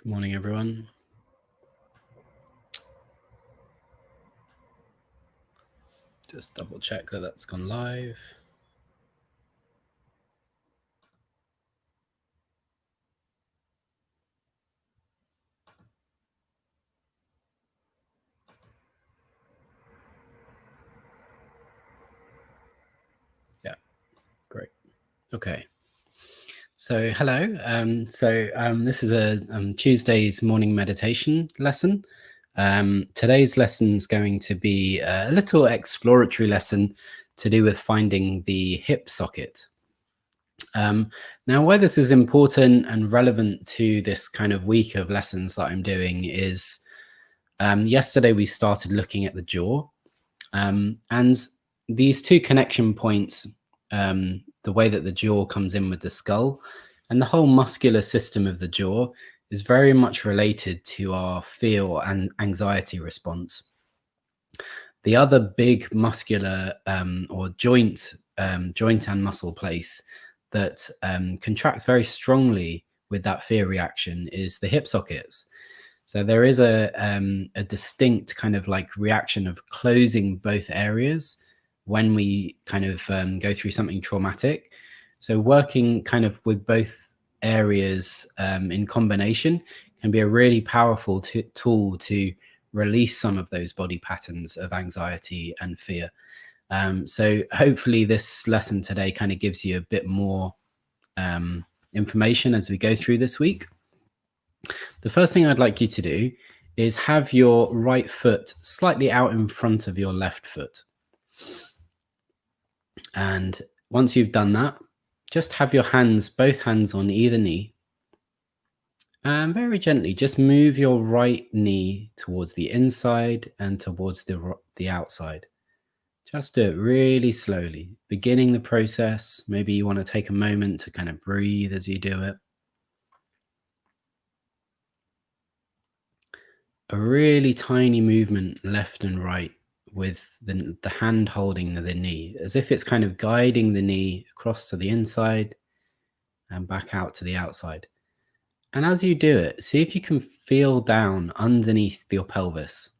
Good morning, everyone. Just double check that that's gone live. Yeah, great. Okay. So hello. This is a Tuesday's morning meditation lesson. Today's lesson is going to be a little exploratory lesson to do with finding the hip socket. Now, why this is important and relevant to this kind of week of lessons that I'm doing is yesterday we started looking at the jaw, and these two connection points, the way that the jaw comes in with the skull and the whole muscular system of the jaw is very much related to our fear and anxiety response. The other big muscular or joint and muscle place that contracts very strongly with that fear reaction is the hip sockets. So there is a distinct kind of like reaction of closing both areas when we kind of go through something traumatic. So working kind of with both areas in combination can be a really powerful tool to release some of those body patterns of anxiety and fear. So hopefully this lesson today kind of gives you a bit more information as we go through this week. The first thing I'd like you to do is have your right foot slightly out in front of your left foot. And once you've done that, just have your hands, both hands on either knee. And very gently, just move your right knee towards the inside and towards the outside. Just do it really slowly, beginning the process. Maybe you want to take a moment to kind of breathe as you do it. A really tiny movement left and right with the hand holding the knee, as if it's kind of guiding the knee across to the inside and back out to the outside. And as you do it, see if you can feel down underneath your pelvis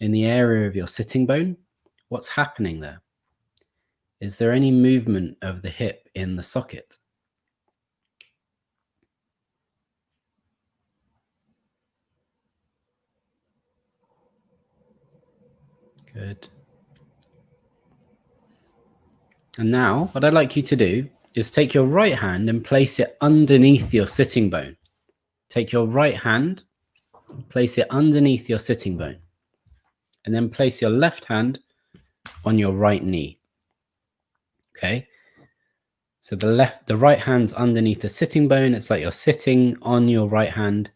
in the area of your sitting bone. What's happening there? Is there any movement of the hip in the socket? Good. And now what I'd like you to do is take your right hand and place it underneath your sitting bone. Take your right hand, place it underneath your sitting bone, and then place your left hand on your right knee. Okay. So the right hand's underneath the sitting bone. It's like you're sitting on your right hand.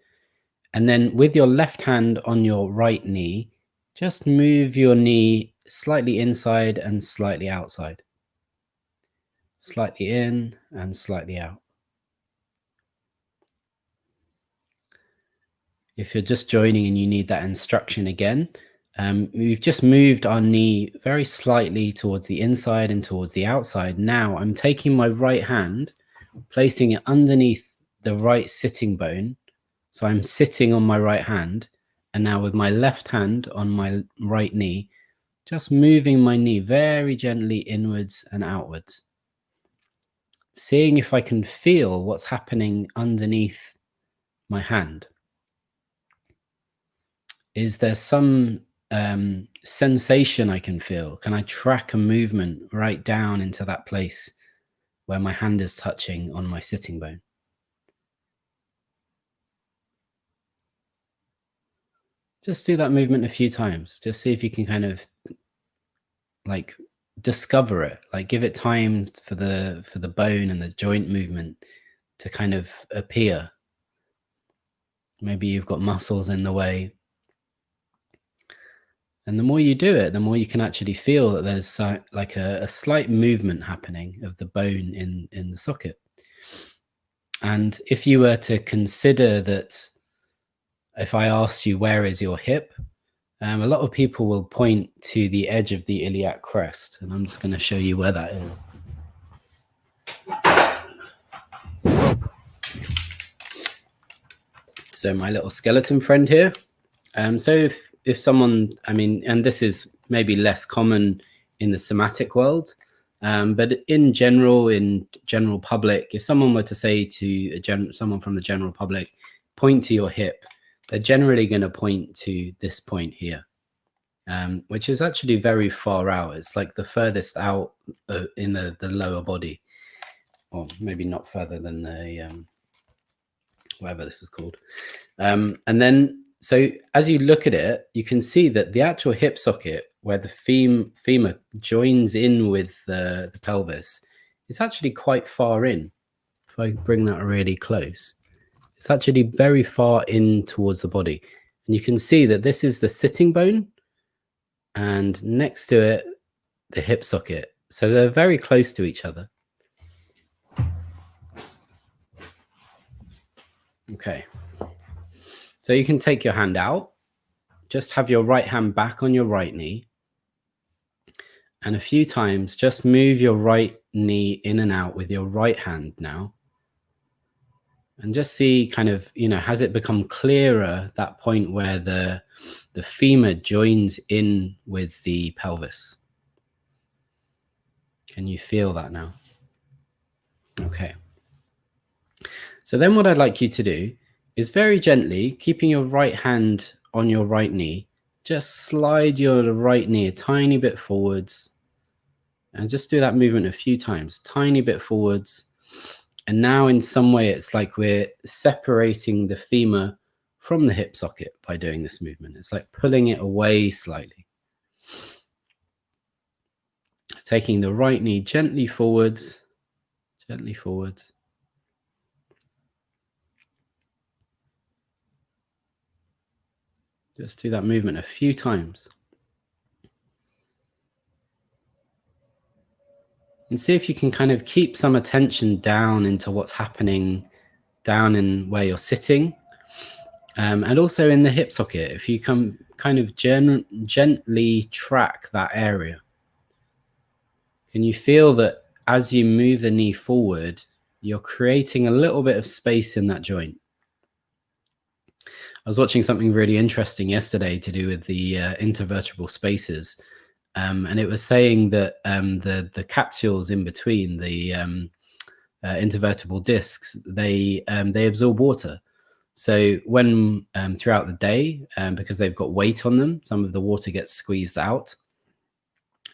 And then with your left hand on your right knee, just move your knee slightly inside and slightly outside. Slightly in and slightly out. If you're just joining and you need that instruction again, we've just moved our knee very slightly towards the inside and towards the outside. Now I'm taking my right hand, placing it underneath the right sitting bone. So I'm sitting on my right hand, and now with my left hand on my right knee, just moving my knee very gently inwards and outwards. Seeing if I can feel what's happening underneath my hand. Is there some sensation I can feel? Can I track a movement right down into that place where my hand is touching on my sitting bone? Just do that movement a few times. Just see if you can kind of like discover it, like give it time for the bone and the joint movement to kind of appear. Maybe you've got muscles in the way. And the more you do it, the more you can actually feel that there's like a slight movement happening of the bone in the socket. And if you were to consider that, if I asked you, where is your hip? A lot of people will point to the edge of the iliac crest. And I'm just going to show you where that is. So my little skeleton friend here. So if someone, I mean, and this is maybe less common in the somatic world, but in general public, if someone were to say to someone from the general public, point to your hip, they're generally going to point to this point here, which is actually very far out. It's like the furthest out in the lower body, or maybe not further than the whatever this is called. And then, so as you look at it, you can see that the actual hip socket where the femur joins in with the pelvis is actually quite far in. If I bring that really close, it's actually very far in towards the body. And you can see that this is the sitting bone, and next to it, the hip socket. So they're very close to each other. Okay. So you can take your hand out, just have your right hand back on your right knee, and a few times just move your right knee in and out with your right hand now. And just see kind of, has it become clearer, that point where the femur joins in with the pelvis? Can you feel that now? Okay. So then what I'd like you to do is very gently, keeping your right hand on your right knee, just slide your right knee a tiny bit forwards, and just do that movement a few times, tiny bit forwards. And now in some way, it's like we're separating the femur from the hip socket by doing this movement. It's like pulling it away slightly. Taking the right knee gently forwards, gently forwards. Just do that movement a few times. And see if you can kind of keep some attention down into what's happening down in where you're sitting. And also in the hip socket, if you can kind of gently track that area. Can you feel that as you move the knee forward, you're creating a little bit of space in that joint? I was watching something really interesting yesterday to do with the intervertebral spaces. And it was saying that the capsules in between the intervertebral discs, they absorb water. So when throughout the day, because they've got weight on them, some of the water gets squeezed out.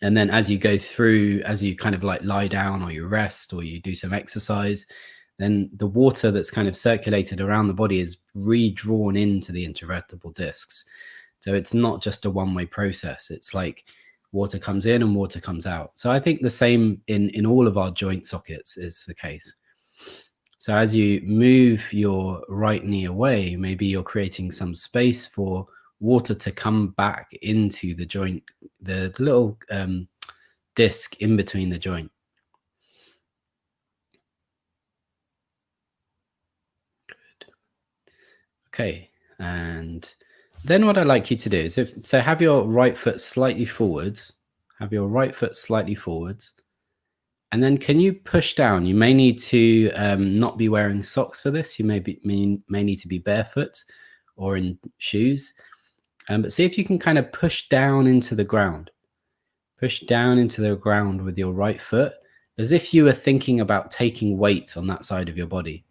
And then as you go through, as you kind of like lie down or you rest or you do some exercise, then the water that's kind of circulated around the body is redrawn into the intervertebral discs. So it's not just a one-way process. It's like water comes in and water comes out. So I think the same in all of our joint sockets is the case. So as you move your right knee away, maybe you're creating some space for water to come back into the joint, the little disc in between the joint. Good. Okay, and then what I'd like you to do is, so have your right foot slightly forwards, have your right foot slightly forwards, and then can you push down? You may need to not be wearing socks for this. You may need to be barefoot or in shoes. But see if you can kind of push down into the ground. Push down into the ground with your right foot, as if you were thinking about taking weight on that side of your body.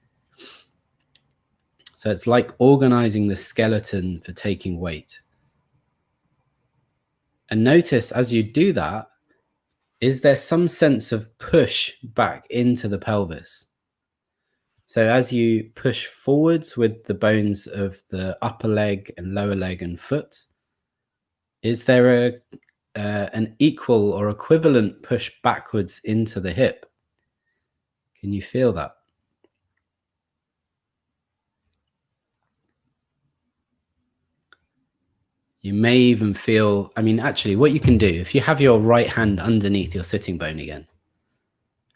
So it's like organizing the skeleton for taking weight. And notice as you do that, is there some sense of push back into the pelvis? So as you push forwards with the bones of the upper leg and lower leg and foot, is there an equal or equivalent push backwards into the hip? Can you feel that? You may even feel, actually what you can do, if you have your right hand underneath your sitting bone again,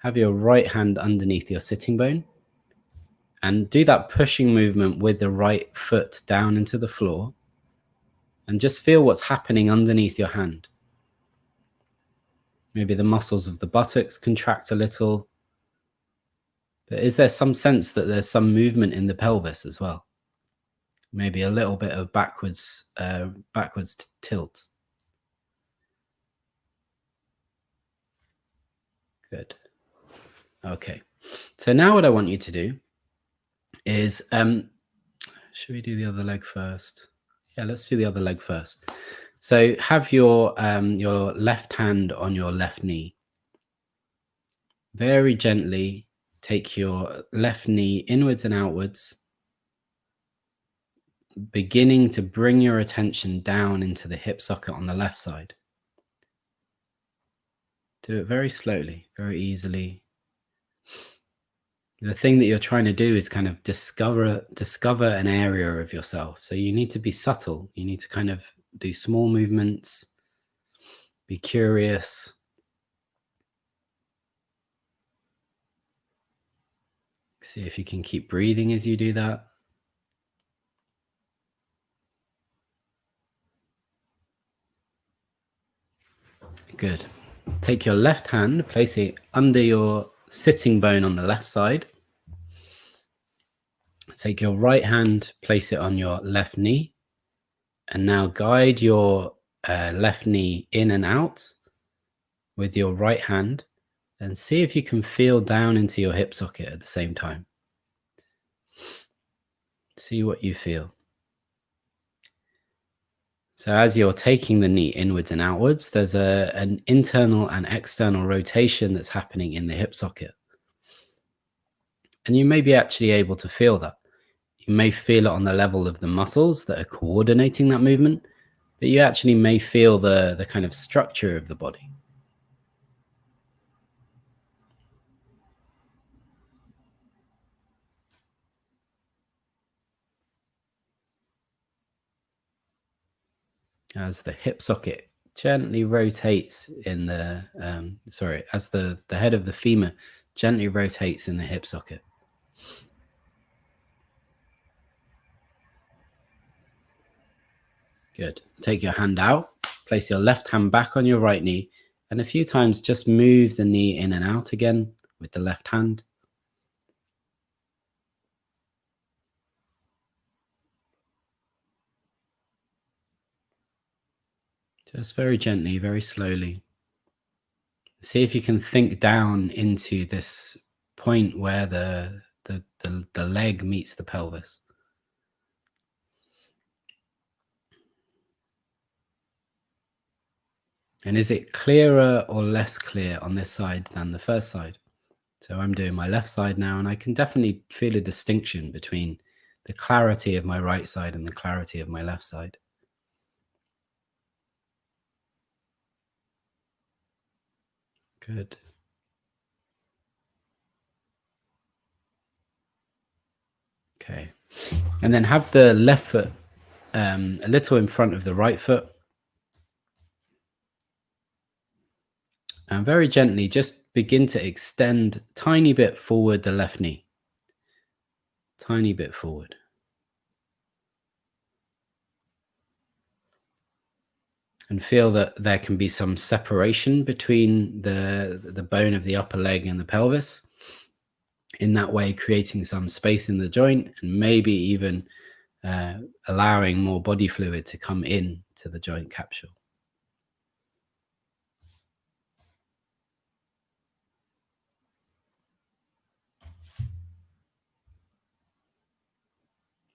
have your right hand underneath your sitting bone and do that pushing movement with the right foot down into the floor, and just feel what's happening underneath your hand. Maybe the muscles of the buttocks contract a little, but is there some sense that there's some movement in the pelvis as well? Maybe a little bit of backwards tilt. Good. Okay. So now what I want you to do is, should we do the other leg first? Yeah, let's do the other leg first. So have your left hand on your left knee. Very gently take your left knee inwards and outwards, beginning to bring your attention down into the hip socket on the left side. Do it very slowly, very easily. The thing that you're trying to do is kind of discover an area of yourself. So you need to be subtle. You need to kind of do small movements, be curious. See if you can keep breathing as you do that. Good. Take your left hand, place it under your sitting bone on the left side. Take your right hand, place it on your left knee. And now guide your left knee in and out with your right hand, and see if you can feel down into your hip socket at the same time. See what you feel. So as you're taking the knee inwards and outwards, there's an internal and external rotation that's happening in the hip socket. And you may be actually able to feel that. You may feel it on the level of the muscles that are coordinating that movement, but you actually may feel the kind of structure of the body. As the hip socket gently rotates in the, as the head of the femur gently rotates in the hip socket. Good. Take your hand out, place your left hand back on your right knee, and a few times just move the knee in and out again with the left hand. Just very gently, very slowly. See if you can think down into this point where the leg meets the pelvis. And is it clearer or less clear on this side than the first side? So I'm doing my left side now, and I can definitely feel a distinction between the clarity of my right side and the clarity of my left side. Good. Okay. And then have the left foot a little in front of the right foot. And very gently, just begin to extend tiny bit forward the left knee. Tiny bit forward. And feel that there can be some separation between the bone of the upper leg and the pelvis. In that way, creating some space in the joint, and maybe even allowing more body fluid to come in to the joint capsule.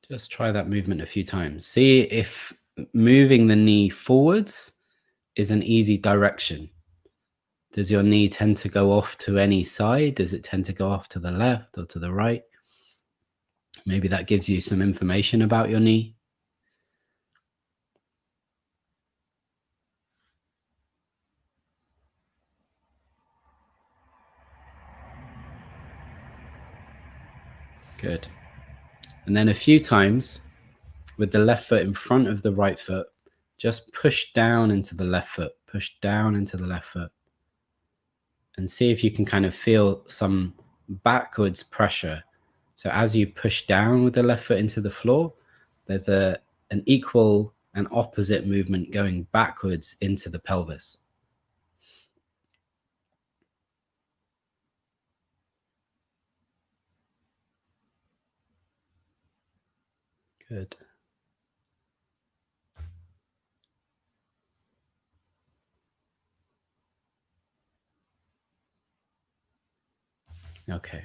Just try that movement a few times. See if moving the knee forwards is an easy direction. Does your knee tend to go off to any side? Does it tend to go off to the left or to the right? Maybe that gives you some information about your knee. Good. And then a few times with the left foot in front of the right foot, just push down into the left foot, push down into the left foot. And see if you can kind of feel some backwards pressure. So as you push down with the left foot into the floor, there's an equal and opposite movement going backwards into the pelvis. Good. Okay.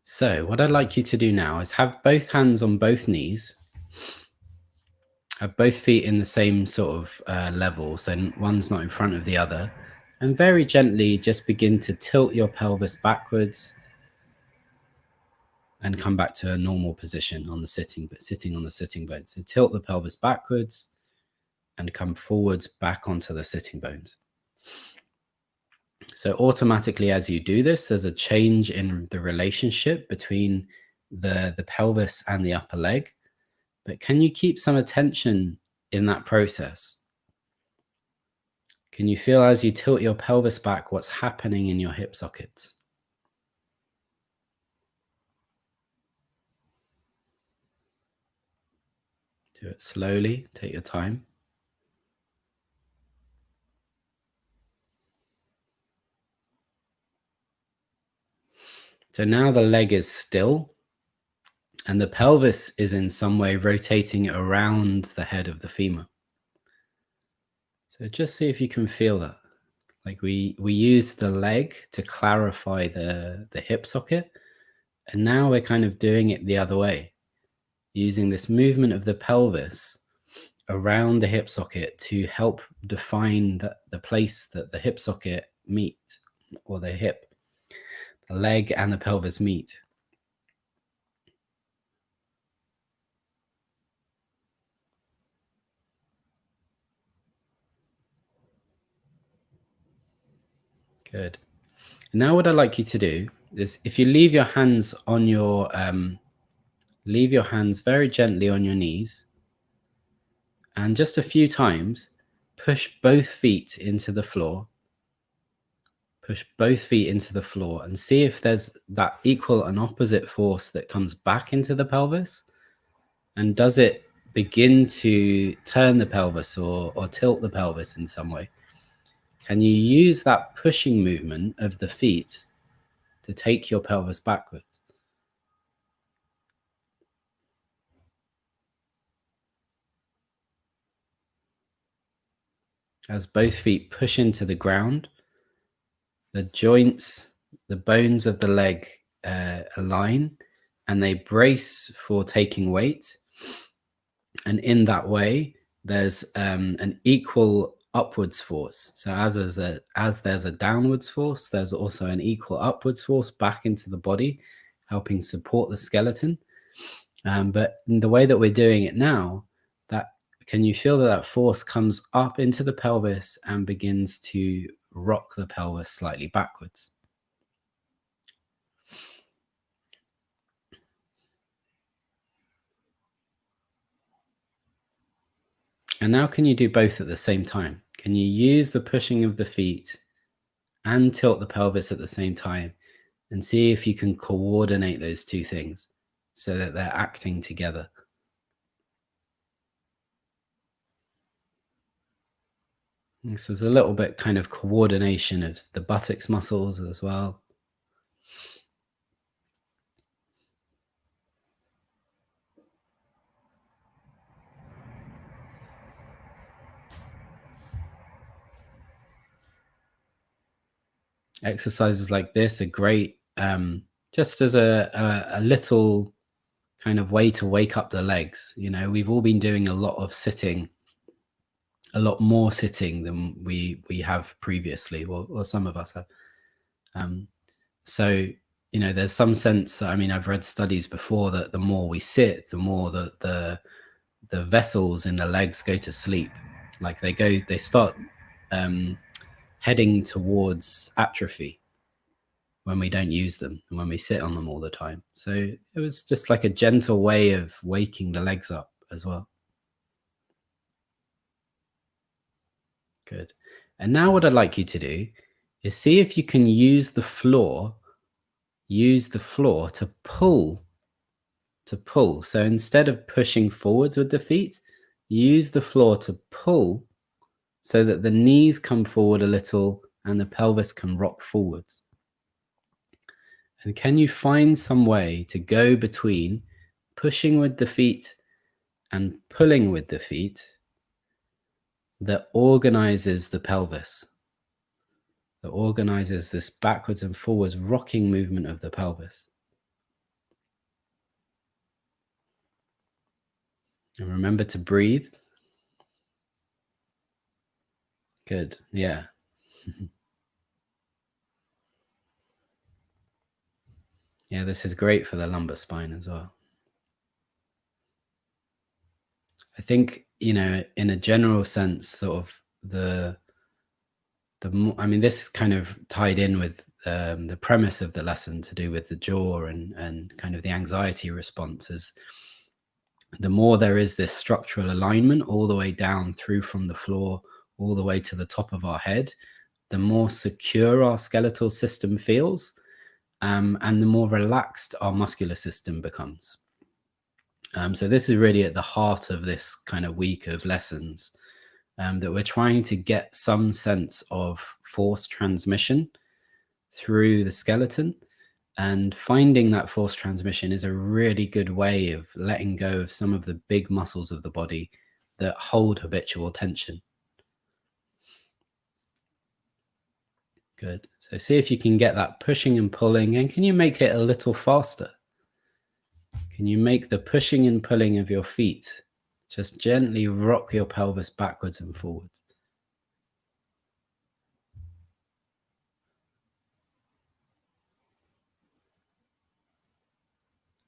So what I'd like you to do now is have both hands on both knees, have both feet in the same sort of level, so one's not in front of the other, and very gently just begin to tilt your pelvis backwards and come back to a normal position on the sitting on the sitting bones. So tilt the pelvis backwards and come forwards back onto the sitting bones. So automatically as you do this, there's a change in the relationship between the pelvis and the upper leg. But can you keep some attention in that process? Can you feel as you tilt your pelvis back what's happening in your hip sockets? Do it slowly, take your time. So now the leg is still and the pelvis is in some way rotating around the head of the femur. So just see if you can feel that. Like we use the leg to clarify the hip socket, and now we're kind of doing it the other way, using this movement of the pelvis around the hip socket to help define the place that the hip socket meet, or the leg and the pelvis meet. Good. Now what I'd like you to do is, if you leave your hands on your leave your hands very gently on your knees, and just a few times push both feet into the floor. Push both feet into the floor and see if there's that equal and opposite force that comes back into the pelvis. And does it begin to turn the pelvis or tilt the pelvis in some way? Can you use that pushing movement of the feet to take your pelvis backwards? As both feet push into the ground, the joints, the bones of the leg align and they brace for taking weight. And in that way, there's an equal upwards force. So as there's a downwards force, there's also an equal upwards force back into the body, helping support the skeleton. But in the way that we're doing it now, can you feel that force comes up into the pelvis and begins to rock the pelvis slightly backwards? And now can you do both at the same time? Can you use the pushing of the feet and tilt the pelvis at the same time, and see if you can coordinate those two things so that they're acting together? And so there's a little bit kind of coordination of the buttocks muscles as well. Exercises like this are great, just as a little kind of way to wake up the legs. You know, we've all been doing a lot of sitting, a lot more sitting than we have previously, or some of us have. So, you know, there's some sense that, I mean, I've read studies before that the more we sit, the more that the vessels in the legs go to sleep. Like they start heading towards atrophy when we don't use them and when we sit on them all the time. So it was just like a gentle way of waking the legs up as well. Good. And now what I'd like you to do is see if you can use the floor to pull. So instead of pushing forwards with the feet, use the floor to pull so that the knees come forward a little and the pelvis can rock forwards. And can you find some way to go between pushing with the feet and pulling with the feet that organizes the pelvis, that organizes this backwards and forwards rocking movement of the pelvis. And remember to breathe. Good. Yeah. Yeah, this is great for the lumbar spine as well. I think, in a general sense, sort of this kind of tied in with the premise of the lesson to do with the jaw and kind of the anxiety responses. The more there is this structural alignment all the way down through from the floor all the way to the top of our head, the more secure our skeletal system feels, and the more relaxed our muscular system becomes. So this is really at the heart of this kind of week of lessons, that we're trying to get some sense of force transmission through the skeleton. And finding that force transmission is a really good way of letting go of some of the big muscles of the body that hold habitual tension. Good. So see if you can get that pushing and pulling, and can you make it a little faster? Can you make the pushing and pulling of your feet just gently rock your pelvis backwards and forwards?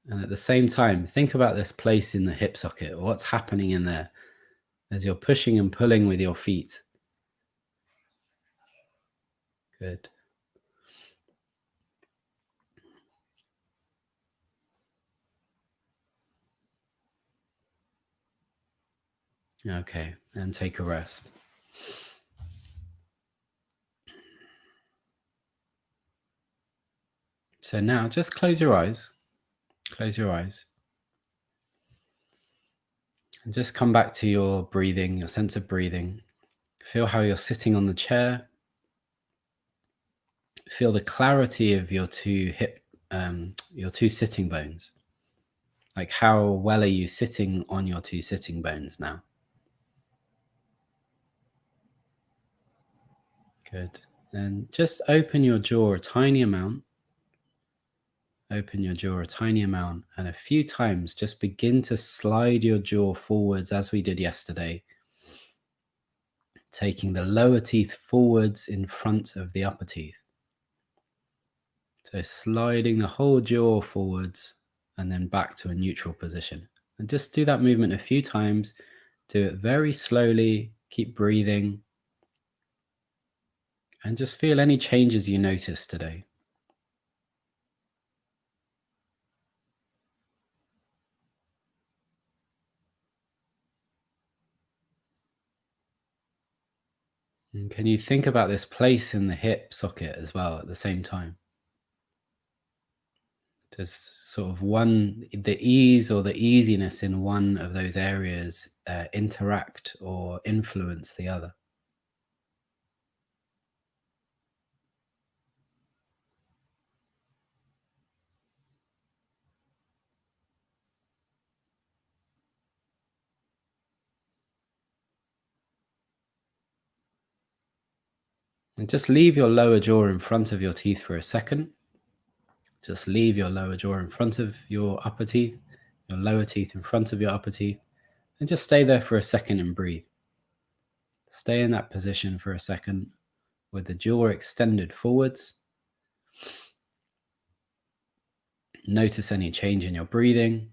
And at the same time, think about this place in the hip socket. What's happening in there as you're pushing and pulling with your feet? Good. Okay, and take a rest. So now just close your eyes. Close your eyes. And just come back to your breathing, your sense of breathing. Feel how you're sitting on the chair. Feel the clarity of your two sitting bones. Like, how well are you sitting on your two sitting bones now? Good. And just open your jaw a tiny amount. Open your jaw a tiny amount, and a few times just begin to slide your jaw forwards as we did yesterday, taking the lower teeth forwards in front of the upper teeth. So sliding the whole jaw forwards and then back to a neutral position. And just do that movement a few times. Do it very slowly. Keep breathing. And just feel any changes you notice today. And can you think about this place in the hip socket as well at the same time? Does sort of the ease or the easiness in one of those areas interact or influence the other? And just leave your lower jaw in front of your teeth for a second. Just leave your lower jaw in front of your upper teeth, your lower teeth in front of your upper teeth, and just stay there for a second and breathe. Stay in that position for a second with the jaw extended forwards. Notice any change in your breathing.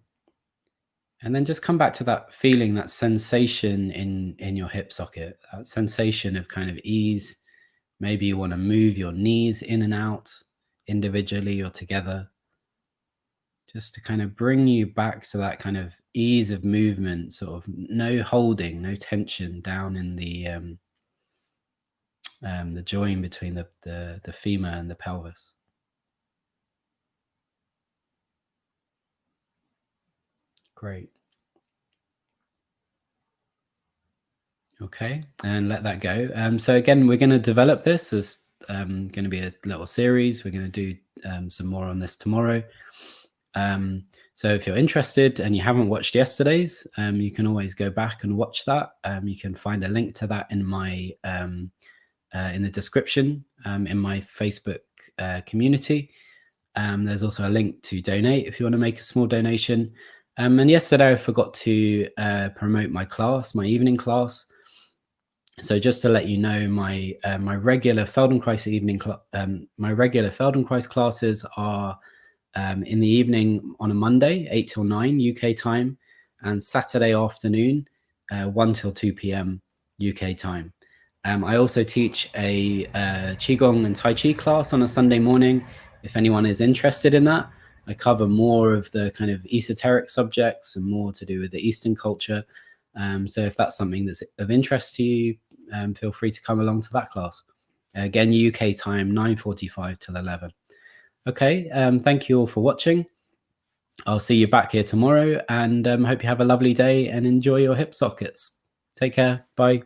And then just come back to that feeling, that sensation in your hip socket, that sensation of kind of ease. Maybe you want to move your knees in and out individually or together, just to kind of bring you back to that kind of ease of movement, sort of no holding, no tension down in the join between the femur and the pelvis. Great. Okay, and let that go. So again, we're going to develop this as going to be a little series. We're going to do some more on this tomorrow. So if you're interested and you haven't watched yesterday's, you can always go back and watch that. You can find a link to that in my in the description in my Facebook community. There's also a link to donate if you want to make a small donation. And yesterday I forgot to promote my class, my evening class. So just to let you know, my regular Feldenkrais my regular Feldenkrais classes are in the evening on a Monday, 8 till 9 UK time, and Saturday afternoon, 1 till 2 p.m. UK time. I also teach a Qigong and Tai Chi class on a Sunday morning. If anyone is interested in that, I cover more of the kind of esoteric subjects and more to do with the Eastern culture. So if that's something that's of interest to you, feel free to come along to that class. Again, UK time, 9:45 till 11. Okay, thank you all for watching. I'll see you back here tomorrow, and hope you have a lovely day and enjoy your hip sockets. Take care. Bye.